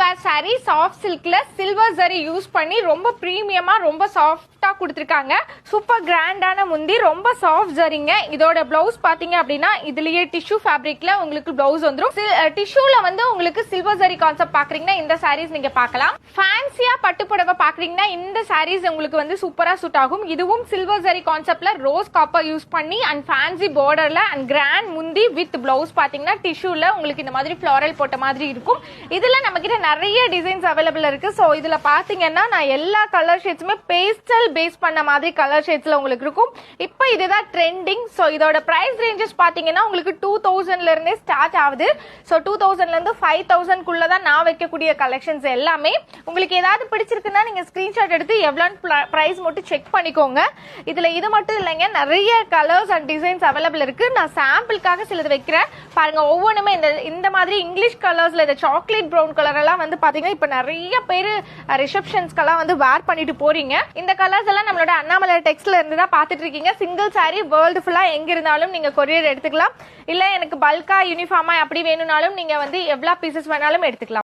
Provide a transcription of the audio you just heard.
வேர் sari soft சில்க்ல silver zari use பண்ணி ரொம்ப பிரீமியமா ரொம்ப சாஃப்டா கொடுத்துருக்காங்க. சூப்பர் கிராண்டான முந்தி, ரொம்ப சாஃப்ட் ஜரிங்க. இதோட பிளவுஸ் பாத்தீங்க அப்படின்னா இதுலயே டிஷ்யூ ஃபேப்ரிக்ல உங்களுக்கு பிளவுஸ் வந்துரும். டிஷ்யூல வந்து உங்களுக்கு சில்வர் ஜரி கான்செப்ட் பாக்குறீங்கன்னா இந்த சாரீஸ் நீங்க பார்க்கலாம். ஃபேன்சியா பட்டு புடவை பாக்குறீங்கன்னா இந்த சாரீஸ் உங்களுக்கு வந்து சூப்பரா சூட் ஆகும். இதுவும் சில்வர் ஜரி கான்செப்ட்ல ரோஸ் காப்பர் யூஸ் பண்ணி அண்ட் ஃபேன்சி பார்டர்ல அண்ட் கிராண்ட் முந்தி வித் பிளவுஸ் பாத்தீங்கன்னா டிஷ்யூல உங்களுக்கு இந்த மாதிரி ஃபிளாரல் போட்ட மாதிரி இருக்கும். இதுல நம்ம கிட்ட நிறைய டிசைன்ஸ் அவைலபிள் இருக்கு. சோ இதுல பாத்தீங்கன்னா நான் எல்லா கலர் ஷேட்ஸுமே பேஸ்டல் பேஸ் பண்ண மாதிரி கலர் ஷேட்ஸ்ல உங்களுக்கு இருக்கும். இப்போ இதுதான் ட்ரெண்டிங். சோ இதோட பிரைஸ் ரேஞ்சஸ் பாத்தீங்கன்னா உங்களுக்கு 2000ல இருந்தே ஸ்டார்ட் ஆகுது. சோ 2000ல இருந்து 5000 குள்ள தான் நான் வைக்கக்கூடிய கலெக்ஷன்ஸ் எல்லாமே. உங்களுக்கு ஏதாவது பிடிச்சிருக்குன்னா நீங்க ஸ்கிரீன்ஷாட் எடுத்து எவ்வளவு பிரைஸ் மட்டும் செக் பண்ணிக்கோங்க. இதுல இது மட்டும் இல்லைங்க, நிறைய கலர்ஸ் அண்ட் டிசைன்ஸ் அவைலபிள் இருக்கு. நான் சாம்பிளுக்காக சிலது வைக்கிறேன் பாருங்க. ஒவ்வொன்றுமே இந்த மாதிரி இங்கிலீஷ் கலர்ஸ்ல இந்த சாக்லேட் ப்ரௌன் கலர் எல்லாம் வந்து பாத்தீங்கன்னா இப்ப நிறைய பேரு ரிசப்ஷன்ஸ்க்கெல்லாம் வந்து வேர் பண்ணிட்டு போறீங்க. இந்த கலர்ஸ் எல்லாம் நம்மளோட அண்ணாமலை டெக்ஸ்ட்ல இருந்து தான் பாத்துட்டு இருக்கீங்க. சிங்கிள் சாரி வேர்ல்டு ஃபுல்லா எங்க இருந்தாலும் நீங்க கொரியர் எடுத்துக்கலாம். இல்ல எனக்கு பல்கா யூனிஃபார்மா அப்படி வேணும்னாலும் நீங்க வந்து எவ்வளவு பீசஸ் வேணாலும் எடுத்துக்கலாம்.